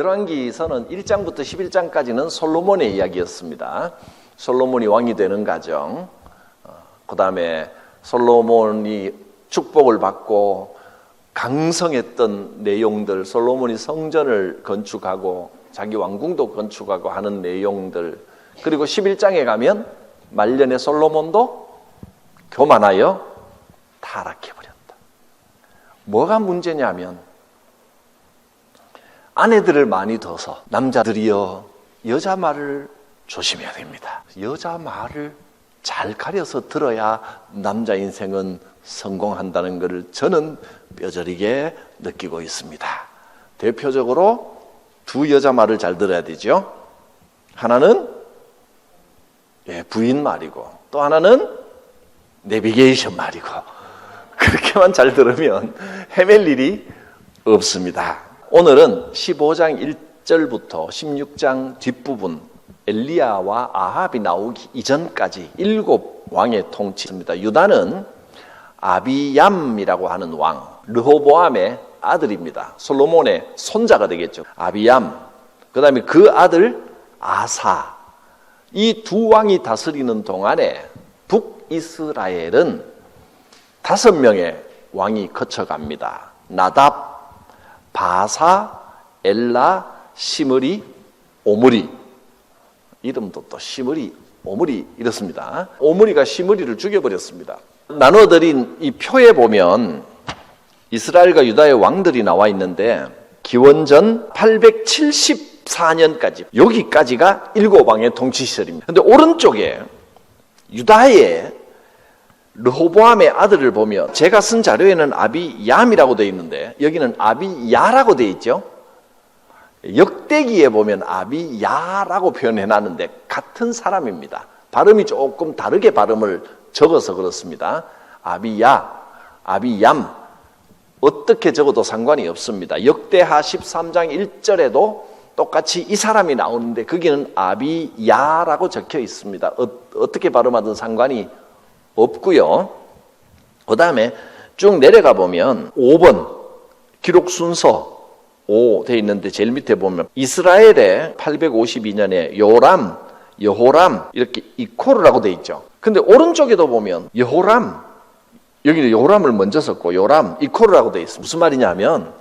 열왕기서는 1장부터 11장까지는 솔로몬의 이야기였습니다. 솔로몬이 왕이 되는 과정, 그 다음에 솔로몬이 축복을 받고 강성했던 내용들, 솔로몬이 성전을 건축하고 자기 왕궁도 건축하고 하는 내용들, 그리고 11장에 가면 말년에 솔로몬도 교만하여 타락해버렸다. 뭐가 문제냐면 아내들을 많이 둬서 남자들이여 여자 말을 조심해야 됩니다. 여자 말을 잘 가려서 들어야 남자 인생은 성공한다는 것을 저는 뼈저리게 느끼고 있습니다. 대표적으로 두 여자 말을 잘 들어야 되죠. 하나는 부인 말이고 또 하나는 내비게이션 말이고, 그렇게만 잘 들으면 헤맬 일이 없습니다. 오늘은 15장 1절부터 16장 뒷부분, 엘리야와 아합이 나오기 이전까지 7왕의 통치입니다. 유다는 아비얌이라고 하는 왕, 르호보암의 아들입니다. 솔로몬의 손자가 되겠죠. 아비얌, 그 다음에 그 아들 아사. 이 두 왕이 다스리는 동안에 북이스라엘은 5명의 왕이 거쳐갑니다. 나답, 바사, 엘라, 시므리, 오므리. 이름도 또 시므리, 오므리 이렇습니다. 오므리가 시므리를 죽여버렸습니다. 나눠드린 이 표에 보면 이스라엘과 유다의 왕들이 나와 있는데 기원전 874년까지 여기까지가 7왕의 통치 시절입니다. 그런데 오른쪽에 유다의 르호보암의 아들을 보면 제가 쓴 자료에는 아비얌이라고 되어 있는데 여기는 아비야라고 되어 있죠. 역대기에 보면 아비야라고 표현해놨는데 같은 사람입니다. 발음이 조금 다르게 발음을 적어서 그렇습니다. 아비야, 아비얌 어떻게 적어도 상관이 없습니다. 역대하 13장 1절에도 똑같이 이 사람이 나오는데 거기는 아비야라고 적혀 있습니다. 어떻게 발음하든 상관이 없고요. 그 다음에 쭉 내려가 보면 5번 기록 순서 5 되어 있는데 제일 밑에 보면 이스라엘의 852년에 요람, 여호람 이렇게 이코르라고 되어 있죠. 근데 오른쪽에도 보면 여호람, 여기는 요람을 먼저 썼고 요람, 이코르라고 되어 있습니다. 무슨 말이냐면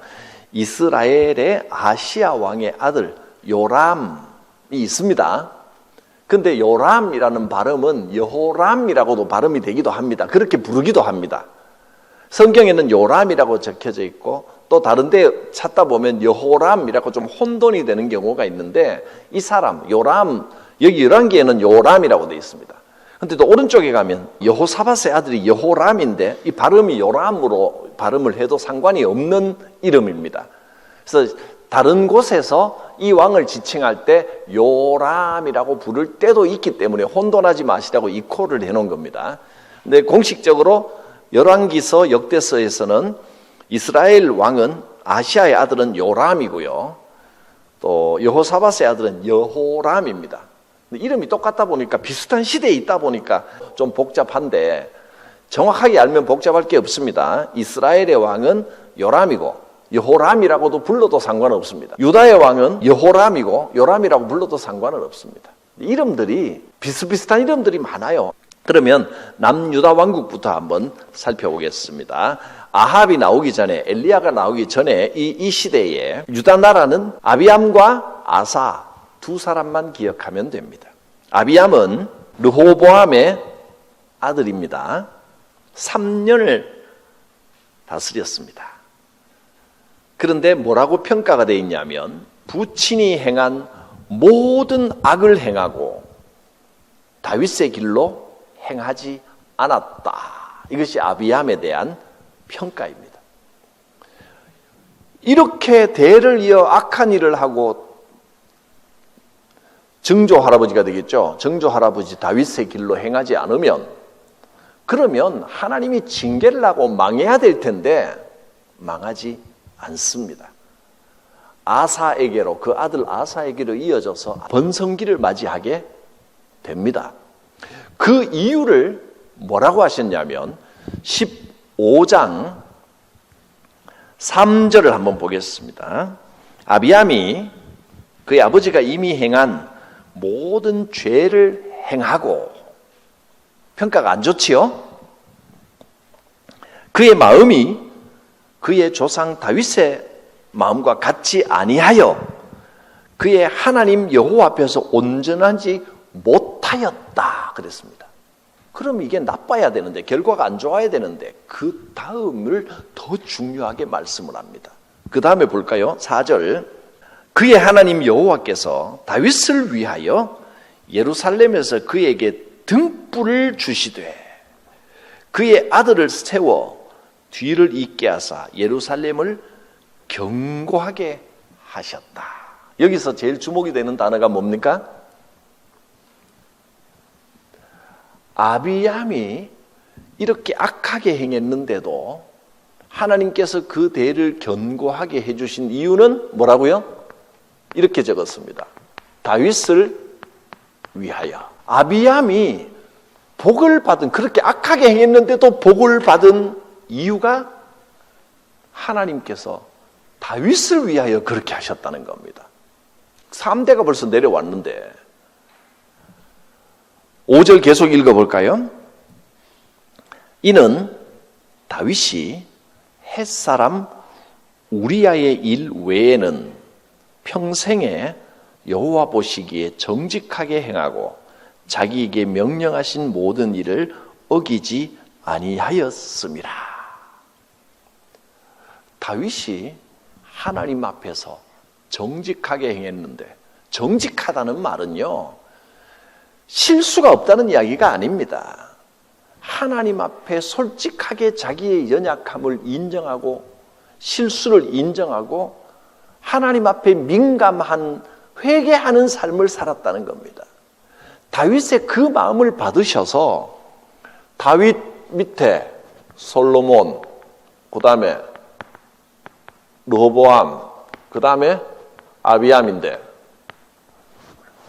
이스라엘의 아시아 왕의 아들 요람이 있습니다. 근데 요람이라는 발음은 여호람이라고도 발음이 되기도 합니다. 그렇게 부르기도 합니다. 성경에는 요람이라고 적혀져 있고 또 다른 데 찾다 보면 여호람이라고 좀 혼돈이 되는 경우가 있는데 이 사람 요람, 여기 열왕기에는 요람이라고 되어 있습니다. 근데 또 오른쪽에 가면 여호사밧의 아들이 여호람인데 이 발음이 요람으로 발음을 해도 상관이 없는 이름입니다. 그래서 다른 곳에서 이 왕을 지칭할 때 요람이라고 부를 때도 있기 때문에 혼돈하지 마시라고 이코를 해놓은 겁니다. 근데 공식적으로 열왕기서 역대서에서는 이스라엘 왕은 아시아의 아들은 요람이고요. 또 여호사밧의 아들은 여호람입니다. 이름이 똑같다 보니까 비슷한 시대에 있다 보니까 좀 복잡한데 정확하게 알면 복잡할 게 없습니다. 이스라엘의 왕은 요람이고 여호람이라고도 불러도 상관없습니다. 유다의 왕은 여호람이고 요람이라고 불러도 상관은 없습니다. 이름들이 비슷비슷한 이름들이 많아요. 그러면 남유다 왕국부터 한번 살펴보겠습니다. 아합이 나오기 전에, 엘리야가 나오기 전에 이 시대에 유다 나라는 아비암과 아사 두 사람만 기억하면 됩니다. 아비암은 르호보암의 아들입니다. 3년을 다스렸습니다. 그런데 뭐라고 평가가 되어 있냐면 부친이 행한 모든 악을 행하고 다윗의 길로 행하지 않았다. 이것이 아비암에 대한 평가입니다. 이렇게 대를 이어 악한 일을 하고 증조 할아버지가 되겠죠. 증조 할아버지 다윗의 길로 행하지 않으면 그러면 하나님이 징계를 하고 망해야 될 텐데 망하지 않습니다. 아사에게로, 그 아들 아사에게로 이어져서 번성기를 맞이하게 됩니다. 그 이유를 뭐라고 하셨냐면 15장 3절을 한번 보겠습니다. 아비암이 그의 아버지가 이미 행한 모든 죄를 행하고 평가가 안 좋지요? 그의 마음이 그의 조상 다윗의 마음과 같지 아니하여 그의 하나님 여호와 앞에서 온전하지 못하였다 그랬습니다. 그럼 이게 나빠야 되는데, 결과가 안 좋아야 되는데 그 다음을 더 중요하게 말씀을 합니다. 그 다음에 볼까요? 4절. 그의 하나님 여호와께서 다윗을 위하여 예루살렘에서 그에게 등불을 주시되 그의 아들을 세워 뒤를 잇게 하사 예루살렘을 견고하게 하셨다. 여기서 제일 주목이 되는 단어가 뭡니까? 아비암이 이렇게 악하게 행했는데도 하나님께서 그 대를 견고하게 해주신 이유는 뭐라고요? 이렇게 적었습니다. 다윗을 위하여. 아비암이 복을 받은, 그렇게 악하게 행했는데도 복을 받은 이유가 하나님께서 다윗을 위하여 그렇게 하셨다는 겁니다. 3대가 벌써 내려왔는데 5절 계속 읽어볼까요? 이는 다윗이 햇사람 우리아의 일 외에는 평생에 여호와 보시기에 정직하게 행하고 자기에게 명령하신 모든 일을 어기지 아니하였음이라. 다윗이 하나님 앞에서 정직하게 행했는데, 정직하다는 말은요 실수가 없다는 이야기가 아닙니다. 하나님 앞에 솔직하게 자기의 연약함을 인정하고 실수를 인정하고 하나님 앞에 민감한 회개하는 삶을 살았다는 겁니다. 다윗의 그 마음을 받으셔서 다윗 밑에 솔로몬, 그 다음에 르호보암, 그 다음에 아비암인데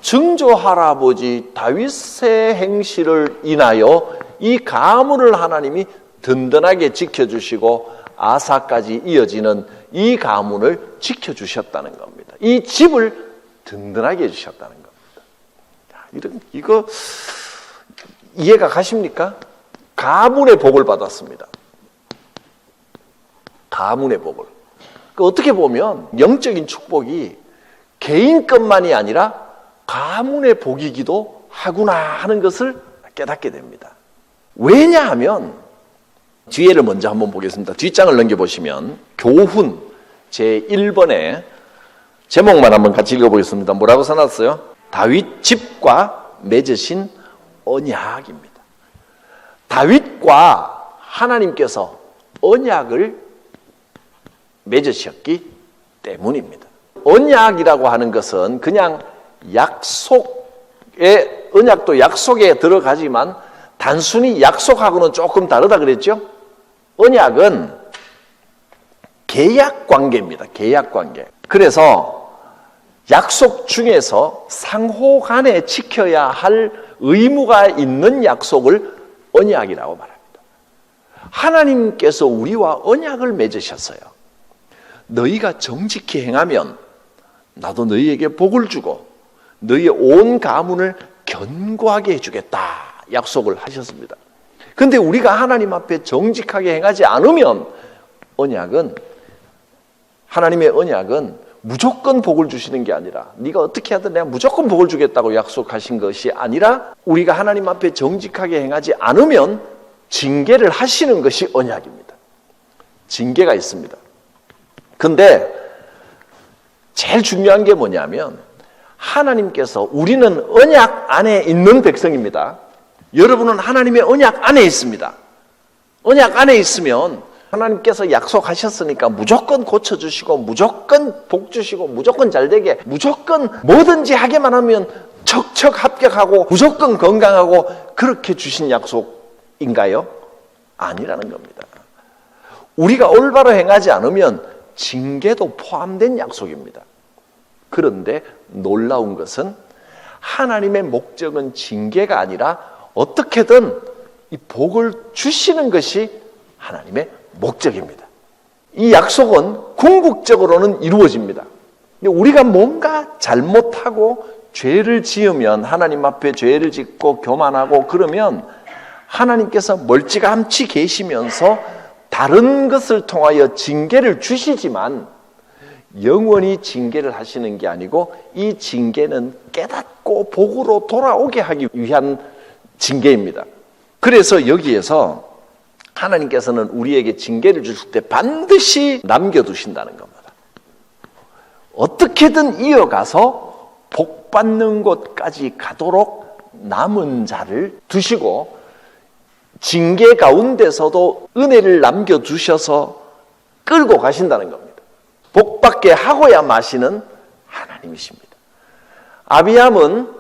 증조 할아버지 다윗의 행실을 인하여 이 가문을 하나님이 든든하게 지켜주시고 아사까지 이어지는 이 가문을 지켜주셨다는 겁니다. 이 집을 든든하게 해주셨다는 겁니다. 이거 이해가 가십니까? 가문의 복을 받았습니다. 가문의 복을. 어떻게 보면 영적인 축복이 개인 것만이 아니라 가문의 복이기도 하구나 하는 것을 깨닫게 됩니다. 왜냐하면 뒤에를 먼저 한번 보겠습니다. 뒷장을 넘겨보시면 교훈 제1번에 제목만 한번 같이 읽어보겠습니다. 뭐라고 써놨어요? 다윗 집과 맺으신 언약입니다. 다윗과 하나님께서 언약을 맺으셨기 때문입니다. 언약이라고 하는 것은 그냥 약속의, 언약도 약속에 들어가지만 단순히 약속하고는 조금 다르다 그랬죠? 언약은 계약 관계입니다. 계약 관계. 그래서 약속 중에서 상호 간에 지켜야 할 의무가 있는 약속을 언약이라고 말합니다. 하나님께서 우리와 언약을 맺으셨어요. 너희가 정직히 행하면 나도 너희에게 복을 주고 너희의 온 가문을 견고하게 해주겠다 약속을 하셨습니다. 그런데 우리가 하나님 앞에 정직하게 행하지 않으면 하나님의 언약은 무조건 복을 주시는 게 아니라 네가 어떻게 하든 내가 무조건 복을 주겠다고 약속하신 것이 아니라 우리가 하나님 앞에 정직하게 행하지 않으면 징계를 하시는 것이 언약입니다. 징계가 있습니다. 근데 제일 중요한 게 뭐냐면 하나님께서 우리는 언약 안에 있는 백성입니다. 여러분은 하나님의 언약 안에 있습니다. 언약 안에 있으면 하나님께서 약속하셨으니까 무조건 고쳐주시고 무조건 복 주시고 무조건 잘되게 무조건 뭐든지 하게만 하면 척척 합격하고 무조건 건강하고 그렇게 주신 약속인가요? 아니라는 겁니다. 우리가 올바로 행하지 않으면 징계도 포함된 약속입니다. 그런데 놀라운 것은 하나님의 목적은 징계가 아니라 어떻게든 이 복을 주시는 것이 하나님의 목적입니다. 이 약속은 궁극적으로는 이루어집니다. 우리가 뭔가 잘못하고 죄를 지으면 하나님 앞에 죄를 짓고 교만하고 그러면 하나님께서 멀찌감치 계시면서 다른 것을 통하여 징계를 주시지만 영원히 징계를 하시는 게 아니고 이 징계는 깨닫고 복으로 돌아오게 하기 위한 징계입니다. 그래서 여기에서 하나님께서는 우리에게 징계를 주실 때 반드시 남겨두신다는 겁니다. 어떻게든 이어가서 복 받는 곳까지 가도록 남은 자를 두시고 징계 가운데서도 은혜를 남겨두셔서 끌고 가신다는 겁니다. 복 받게 하고야 마시는 하나님이십니다. 아비암은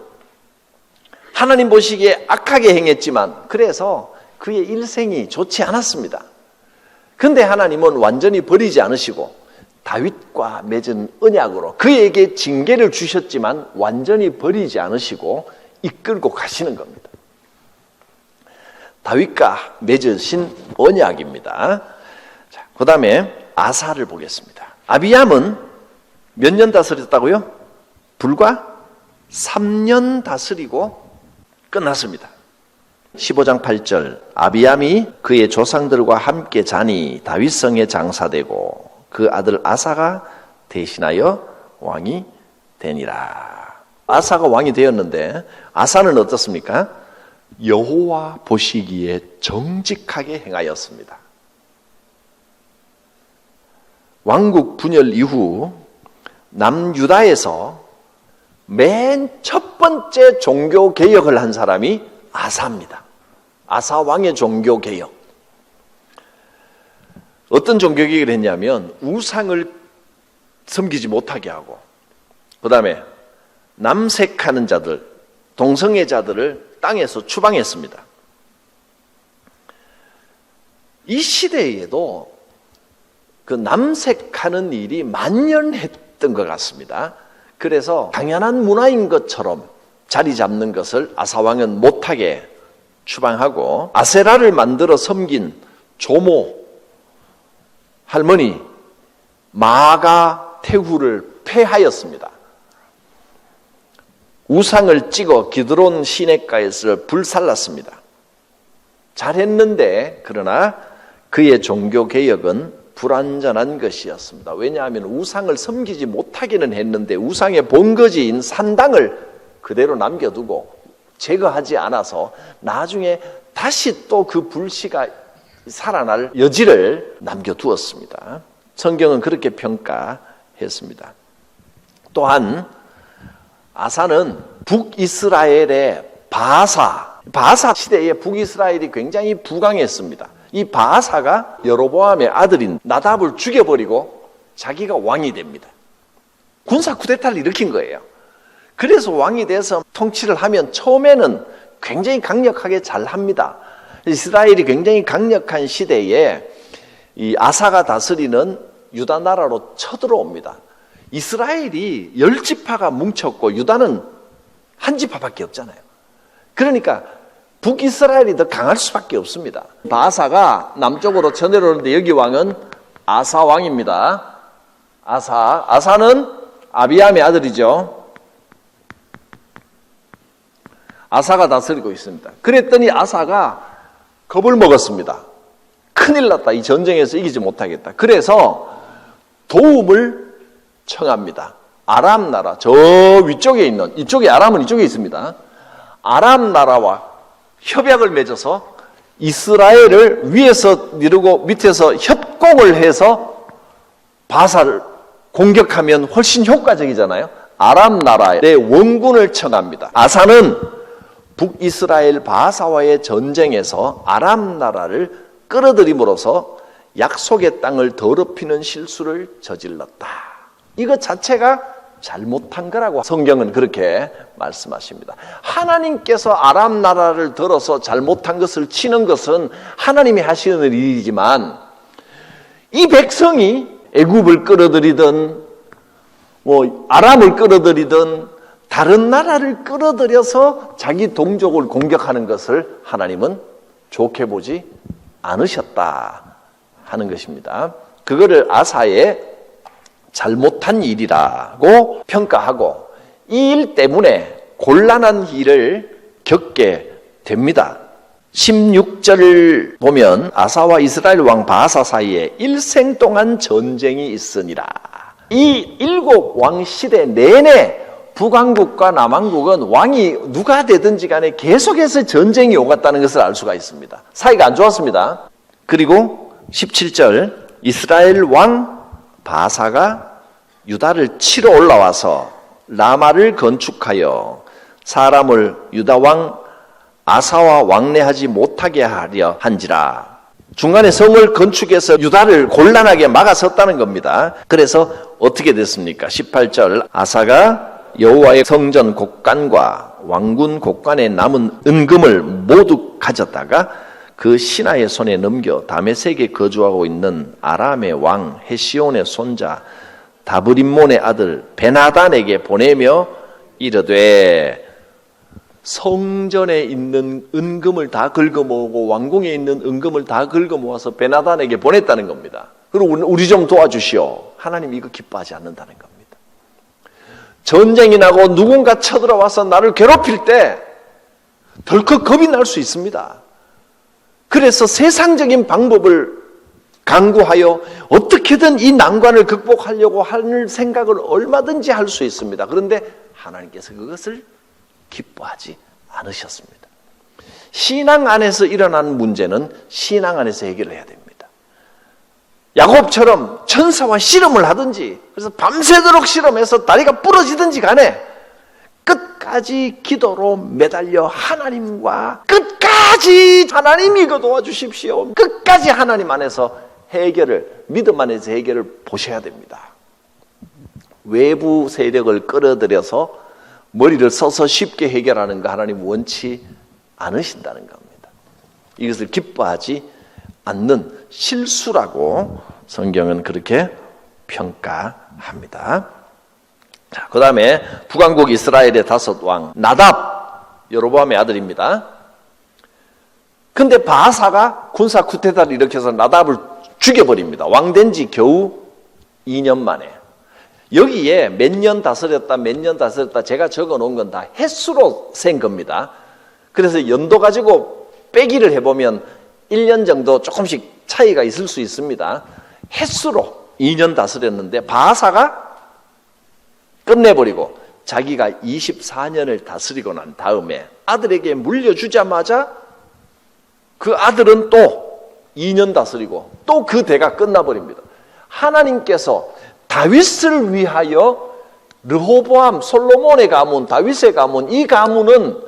하나님 보시기에 악하게 행했지만 그래서 그의 일생이 좋지 않았습니다. 그런데 하나님은 완전히 버리지 않으시고 다윗과 맺은 언약으로 그에게 징계를 주셨지만 완전히 버리지 않으시고 이끌고 가시는 겁니다. 다윗과 맺으신 언약입니다. 자, 그 다음에 아사를 보겠습니다. 아비암은 몇 년 다스렸다고요? 불과 3년 다스리고 끝났습니다. 15장 8절 아비암이 그의 조상들과 함께 자니 다윗성에 장사되고 그 아들 아사가 대신하여 왕이 되니라. 아사가 왕이 되었는데 아사는 어떻습니까? 여호와 보시기에 정직하게 행하였습니다. 왕국 분열 이후 남유다에서 맨 첫 번째 종교 개혁을 한 사람이 아사입니다. 아사 왕의 종교 개혁. 어떤 종교 개혁을 했냐면 우상을 섬기지 못하게 하고 그 다음에 남색하는 자들, 동성애자들을 땅에서 추방했습니다. 이 시대에도 그 남색하는 일이 만연했던 것 같습니다. 그래서 당연한 문화인 것처럼 자리 잡는 것을 아사왕은 못하게 추방하고 아세라를 만들어 섬긴 조모 할머니 마가 태후를 폐하였습니다. 우상을 찍어 기드론 시냇가에서 불살랐습니다. 잘했는데 그러나 그의 종교개혁은 불완전한 것이었습니다. 왜냐하면 우상을 섬기지 못하기는 했는데 우상의 본거지인 산당을 그대로 남겨두고 제거하지 않아서 나중에 다시 또 그 불씨가 살아날 여지를 남겨두었습니다. 성경은 그렇게 평가했습니다. 또한 아사는 북이스라엘의 바사 시대에 북이스라엘이 굉장히 부강했습니다. 이 바사가 여로보암의 아들인 나답을 죽여버리고 자기가 왕이 됩니다. 군사 쿠데타를 일으킨 거예요. 그래서 왕이 돼서 통치를 하면 처음에는 굉장히 강력하게 잘합니다. 이스라엘이 굉장히 강력한 시대에 이 아사가 다스리는 유다 나라로 쳐들어옵니다. 이스라엘이 10지파가 뭉쳤고 유다는 한 지파밖에 없잖아요. 그러니까 북이스라엘이 더 강할 수밖에 없습니다. 바사가 남쪽으로 쳐내려오는데 여기 왕은 아사 왕입니다. 아사는 아비암의 아들이죠. 아사가 다스리고 있습니다. 그랬더니 아사가 겁을 먹었습니다. 큰일 났다. 이 전쟁에서 이기지 못하겠다. 그래서 도움을 청합니다. 아람 나라 저 위쪽에 있는 이쪽에 아람은 이쪽에 있습니다. 아람 나라와 협약을 맺어서 이스라엘을 위에서 이루고 밑에서 협공을 해서 바사를 공격하면 훨씬 효과적이잖아요. 아람 나라의 원군을 청합니다. 아사는 북이스라엘 바사와의 전쟁에서 아람 나라를 끌어들임으로써 약속의 땅을 더럽히는 실수를 저질렀다. 이것 자체가 잘못한 거라고 성경은 그렇게 말씀하십니다. 하나님께서 아람 나라를 들어서 잘못한 것을 치는 것은 하나님이 하시는 일이지만 이 백성이 애굽을 끌어들이든 아람을 끌어들이든 다른 나라를 끌어들여서 자기 동족을 공격하는 것을 하나님은 좋게 보지 않으셨다 하는 것입니다. 그거를 아사의 잘못한 일이라고 평가하고 이 일 때문에 곤란한 일을 겪게 됩니다. 16절 보면 아사와 이스라엘 왕 바아사 사이에 일생 동안 전쟁이 있으니라. 이 7왕 시대 내내 북왕국과 남왕국은 왕이 누가 되든지 간에 계속해서 전쟁이 오갔다는 것을 알 수가 있습니다. 사이가 안 좋았습니다. 그리고 17절 이스라엘 왕 바아사가 유다를 치러 올라와서 라마를 건축하여 사람을 유다 왕 아사와 왕래하지 못하게 하려 한지라. 중간에 성을 건축해서 유다를 곤란하게 막아섰다는 겁니다. 그래서 어떻게 됐습니까? 18절 아사가 여호와의 성전 곡간과 왕군 곡간에 남은 은금을 모두 가졌다가 그 신하의 손에 넘겨 다메섹에 거주하고 있는 아람의 왕 헤시온의 손자 다브림몬의 아들 베나단에게 보내며 이르되 성전에 있는 은금을 다 긁어모으고 왕궁에 있는 은금을 다 긁어모아서 베나단에게 보냈다는 겁니다. 그리고 우리 좀 도와주시오. 하나님 이거 기뻐하지 않는다는 겁니다. 전쟁이 나고 누군가 쳐들어와서 나를 괴롭힐 때 덜컥 겁이 날 수 있습니다. 그래서 세상적인 방법을 강구하여 어떻게든 이 난관을 극복하려고 하는 생각을 얼마든지 할 수 있습니다. 그런데 하나님께서 그것을 기뻐하지 않으셨습니다. 신앙 안에서 일어난 문제는 신앙 안에서 해결을 해야 됩니다. 야곱처럼 천사와 씨름을 하든지 그래서 밤새도록 씨름해서 다리가 부러지든지 간에 끝까지 기도로 매달려 하나님과 끝까지 하나님 이거 도와주십시오. 끝까지 하나님 안에서 해결을 믿음 안에서 해결을 보셔야 됩니다. 외부 세력을 끌어들여서 머리를 써서 쉽게 해결하는 거 하나님 원치 않으신다는 겁니다. 이것을 기뻐하지 않는 실수라고 성경은 그렇게 평가합니다. 자, 그 다음에 북왕국 이스라엘의 5왕 나답 여로보암의 아들입니다. 근데 바아사가 군사 쿠데타를 일으켜서 나답을 죽여버립니다. 왕된 지 겨우 2년 만에. 여기에 몇 년 다스렸다 제가 적어놓은 건 다 횟수로 센 겁니다. 그래서 연도 가지고 빼기를 해보면 1년 정도 조금씩 차이가 있을 수 있습니다. 횟수로 2년 다스렸는데 바아사가 끝내버리고 자기가 24년을 다스리고 난 다음에 아들에게 물려주자마자 그 아들은 또 2년 다스리고 또 그 대가 끝나버립니다. 하나님께서 다윗을 위하여 르호보암, 솔로몬의 가문, 다윗의 가문, 이 가문은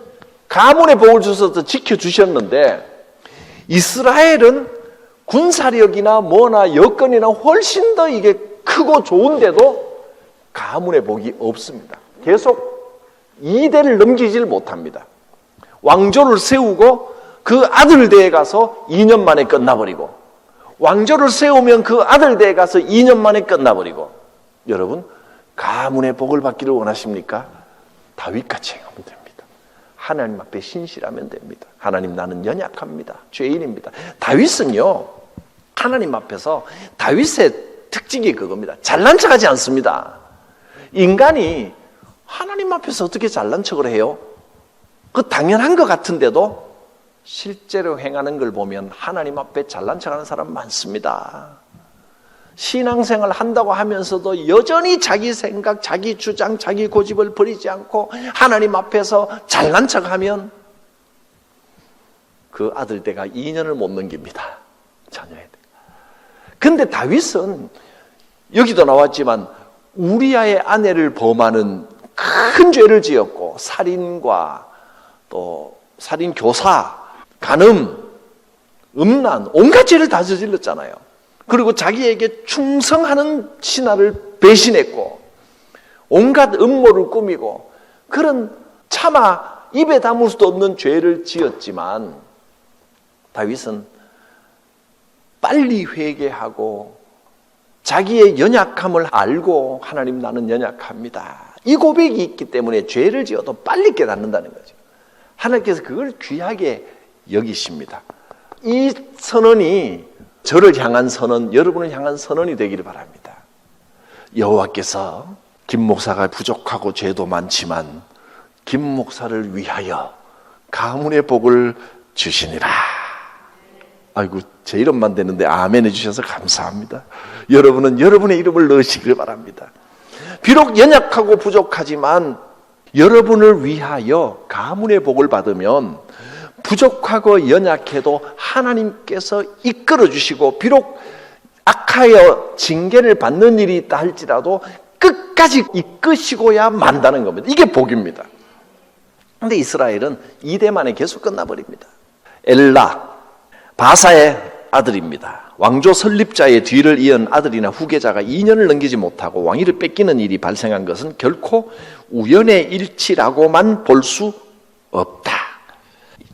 가문의 복을 주셔서 지켜주셨는데 이스라엘은 군사력이나 뭐나 여건이나 훨씬 더 이게 크고 좋은데도 가문의 복이 없습니다. 계속 2대를 넘기질 못합니다. 왕조를 세우고 그 아들 대에 가서 2년 만에 끝나버리고 왕조를 세우면 그 아들 대에 가서 2년 만에 끝나버리고 여러분 가문의 복을 받기를 원하십니까? 다윗같이 행하면 됩니다. 하나님 앞에 신실하면 됩니다. 하나님 나는 연약합니다. 죄인입니다. 다윗은요 하나님 앞에서 다윗의 특징이 그겁니다. 잘난 척하지 않습니다. 인간이 하나님 앞에서 어떻게 잘난 척을 해요? 그 당연한 것 같은데도 실제로 행하는 걸 보면 하나님 앞에 잘난 척하는 사람 많습니다. 신앙생활 한다고 하면서도 여전히 자기 생각, 자기 주장, 자기 고집을 버리지 않고 하나님 앞에서 잘난 척하면 그 아들대가 2년을 못 넘깁니다. 자녀에. 근데 다윗은 여기도 나왔지만 우리아의 아내를 범하는 큰 죄를 지었고 살인과 또 살인 교사, 간음, 음란, 온갖 죄를 다 저질렀잖아요. 그리고 자기에게 충성하는 신하를 배신했고 온갖 음모를 꾸미고 그런 차마 입에 담을 수도 없는 죄를 지었지만 다윗은 빨리 회개하고 자기의 연약함을 알고 하나님 나는 연약합니다. 이 고백이 있기 때문에 죄를 지어도 빨리 깨닫는다는 거죠. 하나님께서 그걸 귀하게 여기십니다. 이 선언이 저를 향한 선언, 여러분을 향한 선언이 되기를 바랍니다. 여호와께서 김 목사가 부족하고 죄도 많지만 김 목사를 위하여 가문의 복을 주시니라. 아이고, 제 이름만 되는데 아멘 해주셔서 감사합니다. 여러분은 여러분의 이름을 넣으시길 바랍니다. 비록 연약하고 부족하지만 여러분을 위하여 가문의 복을 받으면 부족하고 연약해도 하나님께서 이끌어 주시고, 비록 악하여 징계를 받는 일이 있다 할지라도 끝까지 이끄시고야 만다는 겁니다. 이게 복입니다. 그런데 이스라엘은 이대 만에 계속 끝나버립니다. 엘라, 바사의 아들입니다. 왕조 설립자의 뒤를 이은 아들이나 후계자가 2년을 넘기지 못하고 왕위를 뺏기는 일이 발생한 것은 결코 우연의 일치라고만 볼 수 없다.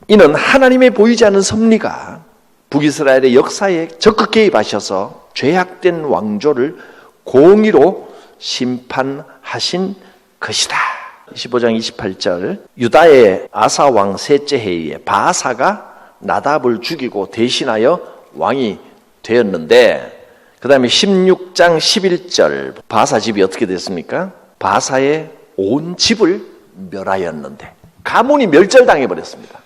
이는 하나님의 보이지 않는 섭리가 북이스라엘의 역사에 적극 개입하셔서 죄악된 왕조를 공의로 심판하신 것이다. 15장 28절, 유다의 아사 왕 셋째 해에 바사가 나답을 죽이고 대신하여 왕이 되었는데, 그 다음에 16장 11절, 바사 집이 어떻게 됐습니까? 바사의 온 집을 멸하였는데 가문이 멸절당해 버렸습니다.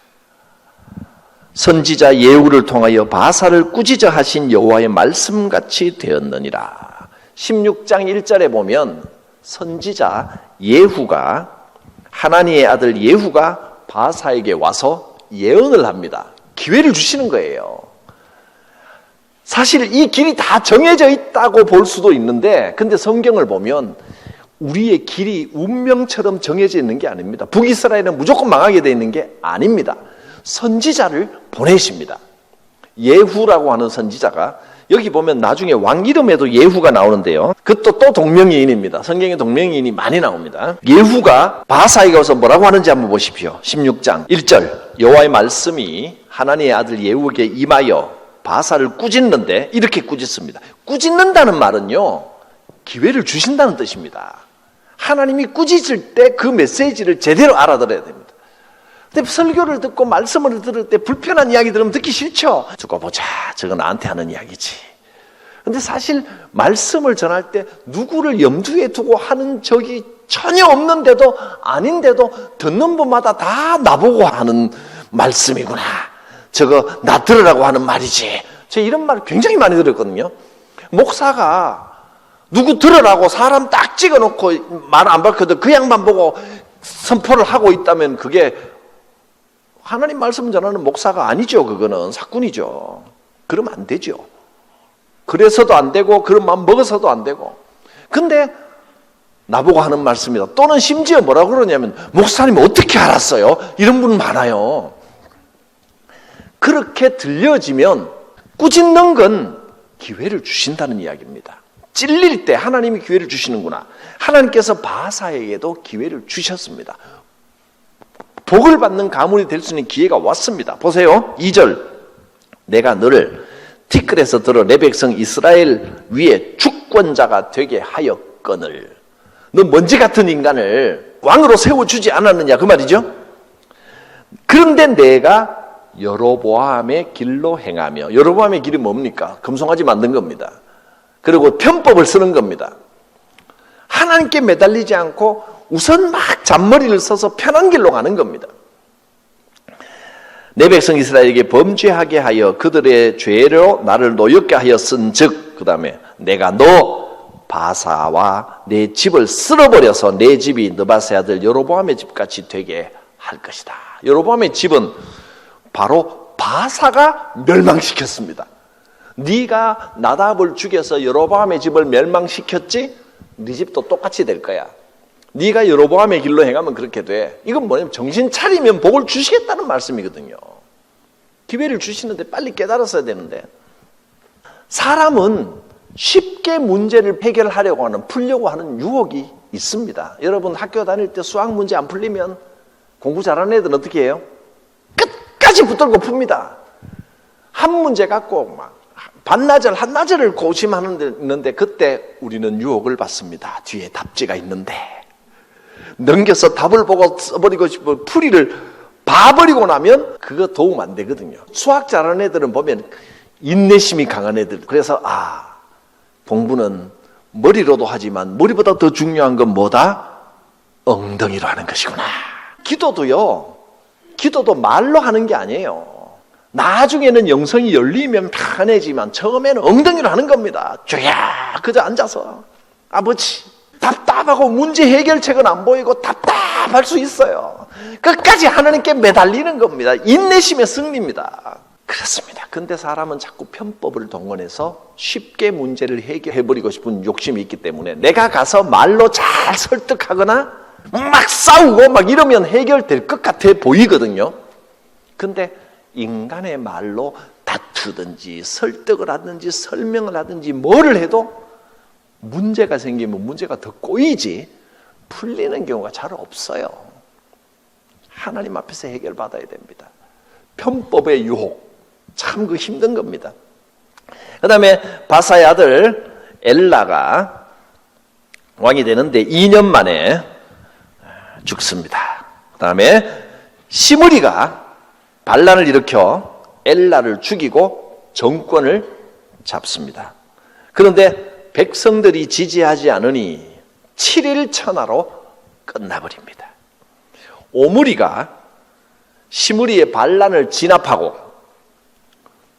선지자 예후를 통하여 바사를 꾸짖어 하신 여호와의 말씀같이 되었느니라. 16장 1절에 보면 선지자 예후가, 하나님의 아들 예후가 바사에게 와서 예언을 합니다. 기회를 주시는 거예요. 사실 이 길이 다 정해져 있다고 볼 수도 있는데, 근데 성경을 보면 우리의 길이 운명처럼 정해져 있는 게 아닙니다. 북이스라엘은 무조건 망하게 되어 있는 게 아닙니다. 선지자를 보내십니다. 예후라고 하는 선지자가, 여기 보면 나중에 왕 이름에도 예후가 나오는데요, 그것도 또 동명이인입니다. 성경에 동명이인이 많이 나옵니다. 예후가 바사에게 와서 뭐라고 하는지 한번 보십시오. 16장 1절, 여호와의 말씀이 하나님의 아들 예후에게 임하여 바사를 꾸짖는데, 이렇게 꾸짖습니다. 꾸짖는다는 말은요, 기회를 주신다는 뜻입니다. 하나님이 꾸짖을 때 그 메시지를 제대로 알아들어야 됩니다. 근데 설교를 듣고 말씀을 들을 때 불편한 이야기 들으면 듣기 싫죠. 두고 보자, 저거 나한테 하는 이야기지. 근데 사실 말씀을 전할 때 누구를 염두에 두고 하는 적이 전혀 없는데도, 아닌데도 듣는 분마다 다 나보고 하는 말씀이구나, 저거 나 들으라고 하는 말이지. 제가 이런 말 굉장히 많이 들었거든요. 목사가 누구 들으라고 사람 딱 찍어놓고 말 안 받거든 그 양반 보고 선포를 하고 있다면 그게 하나님 말씀 전하는 목사가 아니죠. 그거는 사꾼이죠. 그러면 안 되죠. 그래서도 안 되고, 그런 마음 먹어서도 안 되고. 근데 나보고 하는 말씀이다. 또는 심지어 뭐라고 그러냐면, 목사님 어떻게 알았어요? 이런 분 많아요. 그렇게 들려지면 꾸짖는 건 기회를 주신다는 이야기입니다. 찔릴 때 하나님이 기회를 주시는구나. 하나님께서 바사에게도 기회를 주셨습니다. 복을 받는 가문이 될 수 있는 기회가 왔습니다. 보세요. 2절, 내가 너를 티끌에서 들어 내 백성 이스라엘 위에 주권자가 되게 하였거늘. 너 먼지 같은 인간을 왕으로 세워주지 않았느냐, 그 말이죠. 그런데 내가 여로보암의 길로 행하며, 여로보암의 길이 뭡니까? 금송아지 만든 겁니다. 그리고 편법을 쓰는 겁니다. 하나님께 매달리지 않고 우선 막 잔머리를 써서 편한 길로 가는 겁니다. 내 백성 이스라엘에게 범죄하게 하여 그들의 죄로 나를 노엽게 하였은즉, 그 다음에 내가 너 바사와 내 집을 쓸어버려서 내 집이 느바세 아들 여로보암의 집같이 되게 할 것이다. 여로보암의 집은 바로 바사가 멸망시켰습니다. 네가 나답을 죽여서 여로보암의 집을 멸망시켰지? 네 집도 똑같이 될 거야. 네가 여로보암의 길로 행하면 그렇게 돼. 이건 뭐냐면 정신 차리면 복을 주시겠다는 말씀이거든요. 기회를 주시는데 빨리 깨달았어야 되는데, 사람은 쉽게 문제를 해결하려고 하는, 풀려고 하는 유혹이 있습니다. 여러분 학교 다닐 때 수학 문제 안 풀리면 공부 잘하는 애들은 어떻게 해요? 끝까지 붙들고 풉니다. 한 문제 갖고 막 반나절 한나절을 고심하는데, 그때 우리는 유혹을 받습니다. 뒤에 답지가 있는데 넘겨서 답을 보고 써버리고 싶어 풀이를 봐버리고 나면 그거 도움 안 되거든요. 수학 잘하는 애들은 보면 인내심이 강한 애들. 그래서 공부는 머리로도 하지만 머리보다 더 중요한 건 뭐다? 엉덩이로 하는 것이구나. 기도도 말로 하는 게 아니에요. 나중에는 영성이 열리면 편해지만 처음에는 엉덩이로 하는 겁니다. 주야 그저 앉아서 아버지 답답하고 문제 해결책은 안 보이고 답답할 수 있어요. 끝까지 하나님께 매달리는 겁니다. 인내심의 승리입니다. 그렇습니다. 근데 사람은 자꾸 편법을 동원해서 쉽게 문제를 해결해버리고 싶은 욕심이 있기 때문에 내가 가서 말로 잘 설득하거나 막 싸우고 막 이러면 해결될 것 같아 보이거든요. 근데 인간의 말로 다투든지 설득을 하든지 설명을 하든지 뭐를 해도 문제가 생기면 문제가 더 꼬이지 풀리는 경우가 잘 없어요. 하나님 앞에서 해결받아야 됩니다. 편법의 유혹 참 그 힘든 겁니다. 그 다음에 바사의 아들 엘라가 왕이 되는데 2년 만에 죽습니다. 그 다음에 시므리가 반란을 일으켜 엘라를 죽이고 정권을 잡습니다. 그런데 백성들이 지지하지 않으니 7일 천하로 끝나버립니다. 오므리가 시므리의 반란을 진압하고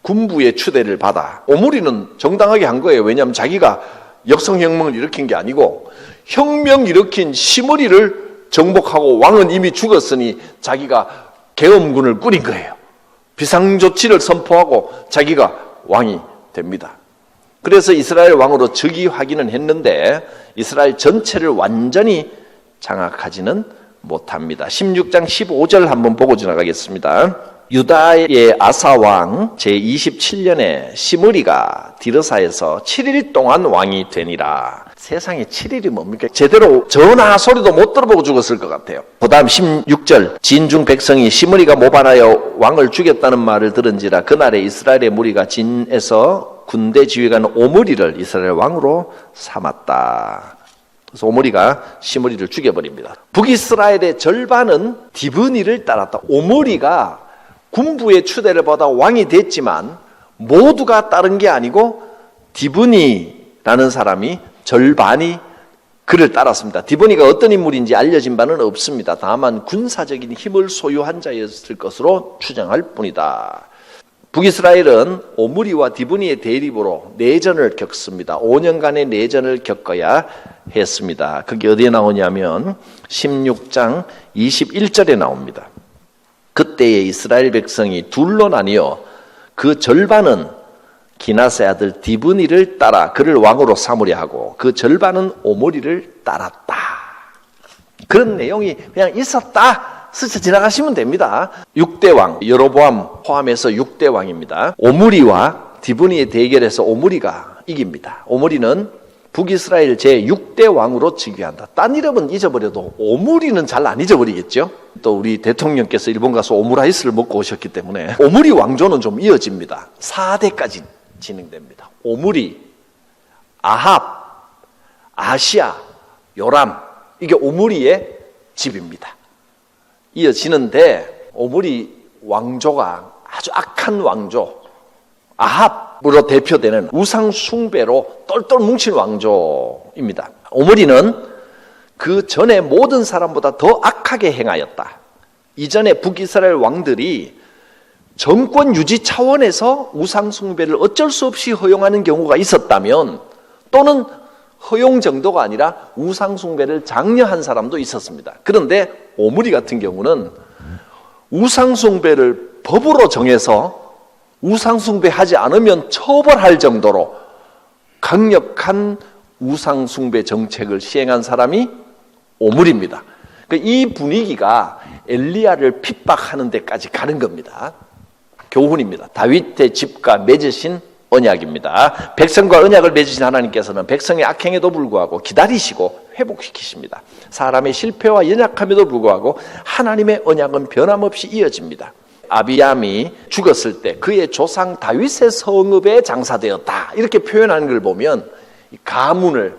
군부의 추대를 받아 오므리는 정당하게 한 거예요. 왜냐하면 자기가 역성혁명을 일으킨 게 아니고 혁명 일으킨 시므리를 정복하고 왕은 이미 죽었으니 자기가 계엄군을 꾸린 거예요. 비상조치를 선포하고 자기가 왕이 됩니다. 그래서 이스라엘 왕으로 즉위하기는 했는데 이스라엘 전체를 완전히 장악하지는 못합니다. 16장 15절 한번 보고 지나가겠습니다. 유다의 아사왕 제27년에 시므리가 디르사에서 7일 동안 왕이 되니라. 세상에 7일이 뭡니까? 제대로 전화 소리도 못 들어보고 죽었을 것 같아요. 그 다음 16절 진중 백성이 시므리가 모반하여 왕을 죽였다는 말을 들은지라 그날에 이스라엘의 무리가 진에서 군대 지휘관 오므리를 이스라엘 왕으로 삼았다. 그래서 오므리가 시므리를 죽여버립니다. 북이스라엘의 절반은 디브니를 따랐다. 오므리가 군부의 추대를 받아 왕이 됐지만 모두가 따른 게 아니고 디브니라는 사람이 절반이 그를 따랐습니다. 디브니가 어떤 인물인지 알려진 바는 없습니다. 다만 군사적인 힘을 소유한 자였을 것으로 추정할 뿐이다. 북이스라엘은 오므리와 디브니의 대립으로 내전을 겪습니다. 5년간의 내전을 겪어야 했습니다. 그게 어디에 나오냐면 16장 21절에 나옵니다. 그때에 이스라엘 백성이 둘로 나뉘어 그 절반은 기나스의 아들 디브니를 따라 그를 왕으로 삼으려 하고 그 절반은 오므리를 따랐다. 그런 내용이 그냥 있었다. 스쳐 지나가시면 됩니다. 6대 왕, 여로보암 포함해서 6대 왕입니다. 오므리와 디브니의 대결에서 오므리가 이깁니다. 오므리는 북이스라엘 제6대 왕으로 즉위한다. 딴 이름은 잊어버려도 오므리는 잘 안 잊어버리겠죠. 또 우리 대통령께서 일본 가서 오므라이스를 먹고 오셨기 때문에 오므리 왕조는 좀 이어집니다. 4대까지 진행됩니다. 오므리, 아합, 아시아, 요람, 이게 오므리의 집입니다. 이어지는데 오므리 왕조가 아주 악한 왕조, 아합으로 대표되는 우상 숭배로 똘똘 뭉친 왕조입니다. 오므리는 그 전에 모든 사람보다 더 악하게 행하였다. 이전에 북이스라엘 왕들이 정권 유지 차원에서 우상 숭배를 어쩔 수 없이 허용하는 경우가 있었다면 또는 허용 정도가 아니라 우상 숭배를 장려한 사람도 있었습니다. 그런데 오므리 같은 경우는 우상 숭배를 법으로 정해서 우상 숭배하지 않으면 처벌할 정도로 강력한 우상 숭배 정책을 시행한 사람이 오므리입니다. 이 분위기가 엘리야를 핍박하는 데까지 가는 겁니다. 교훈입니다. 다윗의 집과 맺으신 언약입니다. 백성과 언약을 맺으신 하나님께서는 백성의 악행에도 불구하고 기다리시고 회복시키십니다. 사람의 실패와 연약함에도 불구하고 하나님의 언약은 변함없이 이어집니다. 아비암이 죽었을 때 그의 조상 다윗의 성읍에 장사되었다. 이렇게 표현하는 걸 보면 가문을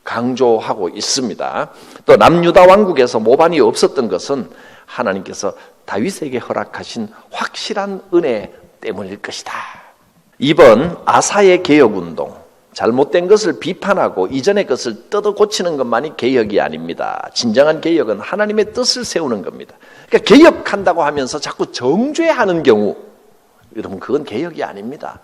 강조하고 있습니다. 또 남유다 왕국에서 모반이 없었던 것은 하나님께서 다윗에게 허락하신 확실한 은혜 때문일 것이다. 2번 아사의 개혁운동. 잘못된 것을 비판하고 이전의 것을 뜯어 고치는 것만이 개혁이 아닙니다. 진정한 개혁은 하나님의 뜻을 세우는 겁니다. 그러니까 개혁한다고 하면서 자꾸 정죄하는 경우, 여러분 그건 개혁이 아닙니다.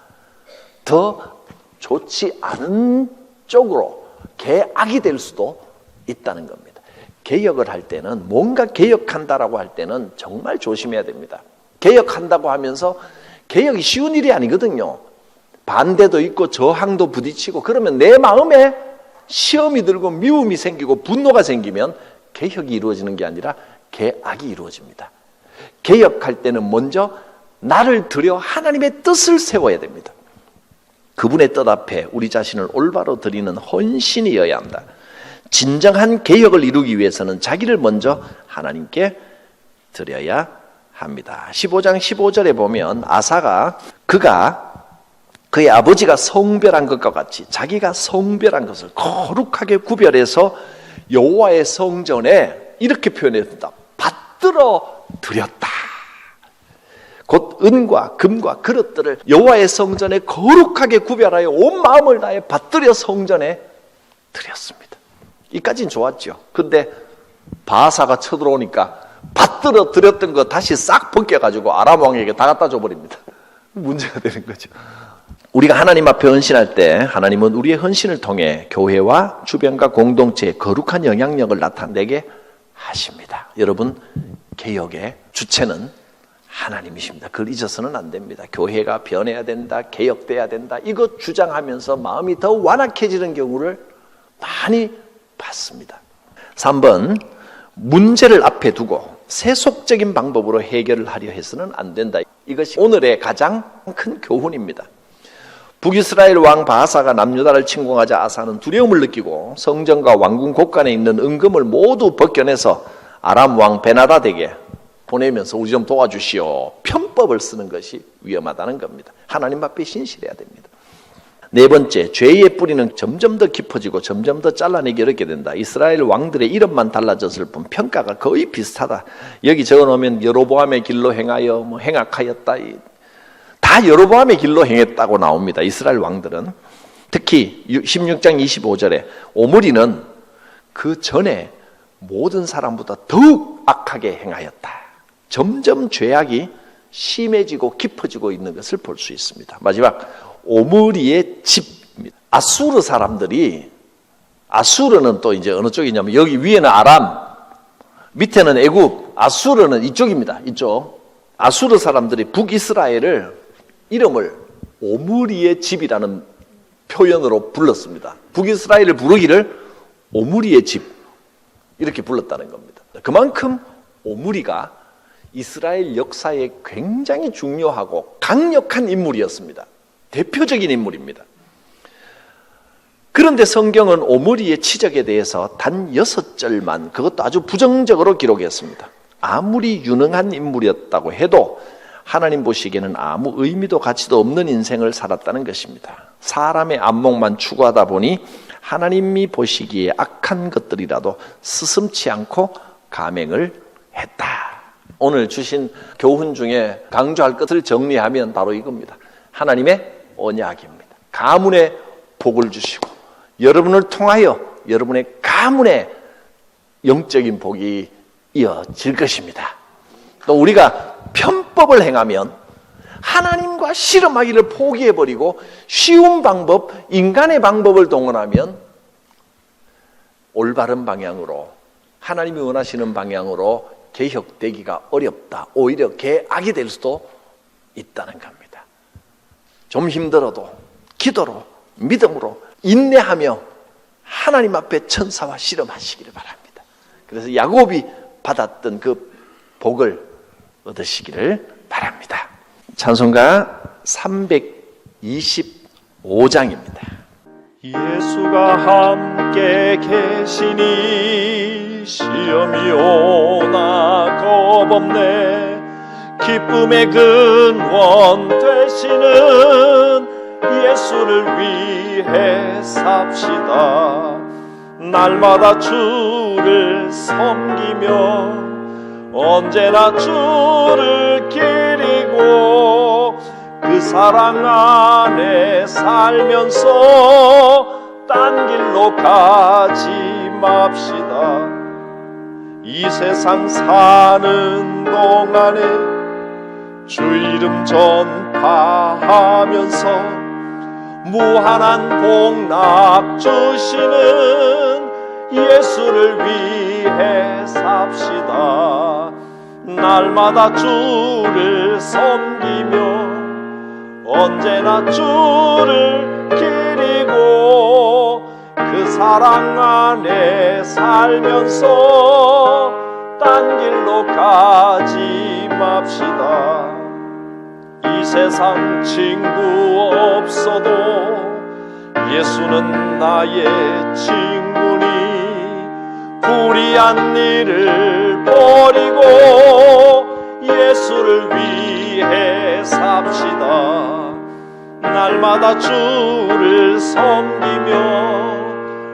더 좋지 않은 쪽으로 개악이 될 수도 있다는 겁니다. 개혁을 할 때는, 뭔가 개혁한다라고 할 때는 정말 조심해야 됩니다. 개혁한다고 하면서 개혁이 쉬운 일이 아니거든요. 반대도 있고 저항도 부딪히고, 그러면 내 마음에 시험이 들고 미움이 생기고 분노가 생기면 개혁이 이루어지는 게 아니라 개악이 이루어집니다. 개혁할 때는 먼저 나를 들여 하나님의 뜻을 세워야 됩니다. 그분의 뜻 앞에 우리 자신을 올바로 드리는 헌신이어야 한다. 진정한 개혁을 이루기 위해서는 자기를 먼저 하나님께 드려야 합니다. 15장 15절에 보면 아사가 그의 아버지가 성별한 것과 같이 자기가 성별한 것을 거룩하게 구별해서 여호와의 성전에 이렇게 표현했다. 받들어 드렸다. 곧 은과 금과 그릇들을 여호와의 성전에 거룩하게 구별하여 온 마음을 다해 받들여 성전에 드렸습니다. 이까지는 좋았죠. 근데 바하사가 쳐들어오니까 받들어 드렸던 거 다시 싹 벗겨가지고 아람 왕에게 다 갖다 줘버립니다. 문제가 되는 거죠. 우리가 하나님 앞에 헌신할 때 하나님은 우리의 헌신을 통해 교회와 주변과 공동체에 거룩한 영향력을 나타내게 하십니다. 여러분, 개혁의 주체는 하나님이십니다. 그걸 잊어서는 안 됩니다. 교회가 변해야 된다, 개혁돼야 된다, 이것 주장하면서 마음이 더 완악해지는 경우를 많이 봤습니다. 3번, 문제를 앞에 두고 세속적인 방법으로 해결을 하려 해서는 안 된다. 이것이 오늘의 가장 큰 교훈입니다. 북이스라엘 왕 바하사가 남유다를 침공하자 아사는 두려움을 느끼고 성전과 왕궁 곳간에 있는 은금을 모두 벗겨내서 아람 왕 베나닷에게 보내면서 우리 좀 도와주시오. 편법을 쓰는 것이 위험하다는 겁니다. 하나님 앞에 신실해야 됩니다. 네 번째, 죄의 뿌리는 점점 더 깊어지고 점점 더 잘라내기 어렵게 된다. 이스라엘 왕들의 이름만 달라졌을 뿐 평가가 거의 비슷하다. 여기 적어놓으면 여로보암의 길로 행하여 행악하였다. 다 여로보암의 길로 행했다고 나옵니다. 이스라엘 왕들은. 특히 16장 25절에 오므리는 그 전에 모든 사람보다 더욱 악하게 행하였다. 점점 죄악이 심해지고 깊어지고 있는 것을 볼 수 있습니다. 마지막, 오므리의 집입니다. 아수르 사람들이, 아수르는 또 이제 어느 쪽이냐면 여기 위에는 아람, 밑에는 애굽, 아수르는 이쪽입니다. 이쪽. 아수르 사람들이 북이스라엘을 이름을 오므리의 집이라는 표현으로 불렀습니다. 북이스라엘을 부르기를 오므리의 집, 이렇게 불렀다는 겁니다. 그만큼 오므리가 이스라엘 역사에 굉장히 중요하고 강력한 인물이었습니다. 대표적인 인물입니다. 그런데 성경은 오므리의 치적에 대해서 단 6절만, 그것도 아주 부정적으로 기록했습니다. 아무리 유능한 인물이었다고 해도 하나님 보시기에는 아무 의미도 가치도 없는 인생을 살았다는 것입니다. 사람의 안목만 추구하다 보니 하나님이 보시기에 악한 것들이라도 스슴치 않고 감행을 했다. 오늘 주신 교훈 중에 강조할 것을 정리하면 바로 이겁니다. 하나님의 언약입니다. 가문의 복을 주시고 여러분을 통하여 여러분의 가문의 영적인 복이 이어질 것입니다. 또 우리가 편법을 행하면 하나님과 씨름하기를 포기해버리고 쉬운 방법, 인간의 방법을 동원하면 올바른 방향으로, 하나님이 원하시는 방향으로 개혁되기가 어렵다. 오히려 개악이 될 수도 있다는 겁니다. 좀 힘들어도 기도로, 믿음으로, 인내하며 하나님 앞에 천사와 씨름하시기를 바랍니다. 그래서 야곱이 받았던 그 복을 얻으시기를 바랍니다. 찬송가 325장입니다. 예수가 함께 계시니 시험이 오나 겁없네. 기쁨의 근원 되시는 예수를 위해 삽시다. 날마다 주를 섬기며 언제나 주를 기리고 그 사랑 안에 살면서 딴 길로 가지 맙시다. 이 세상 사는 동안에 주 이름 전파하면서 무한한 복락 주시는 예수를 위해 삽시다. 날마다 주를 섬기며 언제나 주를 기리고 그 사랑 안에 살면서 딴 길로 가지 맙시다. 이 세상 친구 없어도 예수는 나의 친구니 불의한 일을 버리고 예수를 위해 삽시다. 날마다 주를 섬기며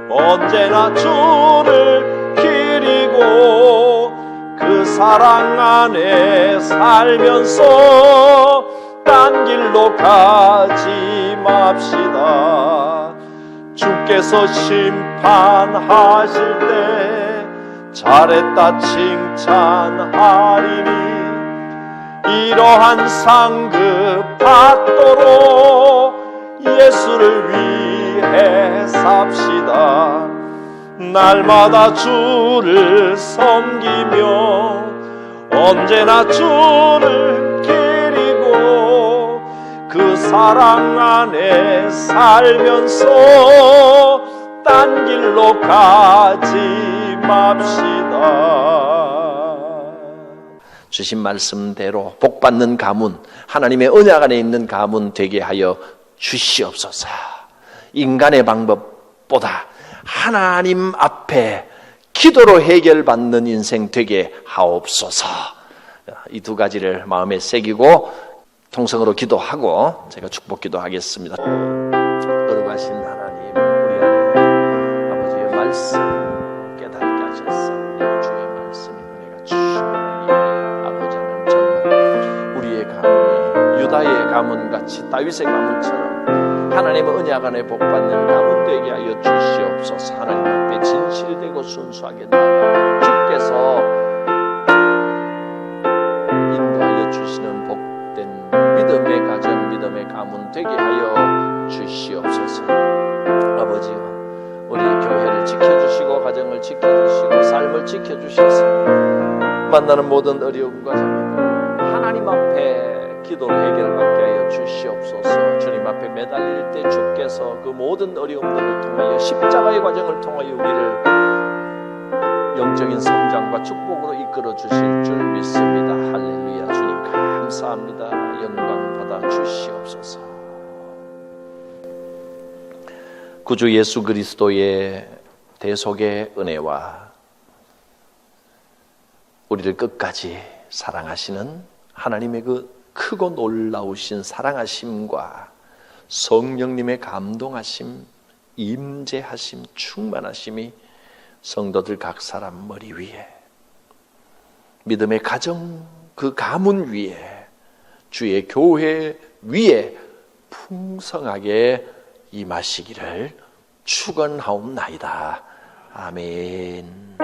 언제나 주를 기리고 그 사랑 안에 살면서 딴 길로 가지 맙시다. 주께서 심판하실 때 잘했다 칭찬하리니 이러한 상급 받도록 예수를 위해 삽시다. 날마다 주를 섬기며 언제나 주를 기리고 그 사랑 안에 살면서 딴 길로 가지 맙시다. 주신 말씀대로 복받는 가문, 하나님의 언약 안에 있는 가문 되게 하여 주시옵소서. 인간의 방법보다 하나님 앞에 기도로 해결받는 인생 되게 하옵소서. 이 두 가지를 마음에 새기고 통성으로 기도하고 제가 축복 기도하겠습니다. 거룩하신 하나님, 우리 안에 아버지의 말씀 깨닫게 하셨사. 주의 말씀이 은혜가 주시옵나니 아버지 하나님, 정말 우리의 가문이 유다의 가문같이 다윗의 가문처럼 하나님의 언약 안에 복받는 가문 되게 하여 주시옵소서. 하나님 앞에 진실되고 순수하게 나아가 주께서 인도하여 주시는 복된 믿음의 가정, 믿음의 가문 되게 하여 주시옵소서. 아버지여, 우리 교회를 지켜주시고 가정을 지켜주시고 삶을 지켜주셔서 만나는 모든 어려움과 장애들 하나님 앞에 기도로 해결받게 하여 주시옵소서. 주님 앞에 매달릴 때 주께서 그 모든 어려움들을 통하여 십자가의 과정을 통하여 우리를 영적인 성장과 축복으로 이끌어 주실 줄 믿습니다. 할렐루야. 주님 감사합니다. 영광 받아 주시옵소서. 구주 예수 그리스도의 대속의 은혜와 우리를 끝까지 사랑하시는 하나님의 그 크고 놀라우신 사랑하심과 성령님의 감동하심, 임재하심, 충만하심이 성도들 각 사람 머리 위에, 믿음의 가정 그 가문 위에, 주의 교회 위에 풍성하게 임하시기를 축원하옵나이다. 아멘.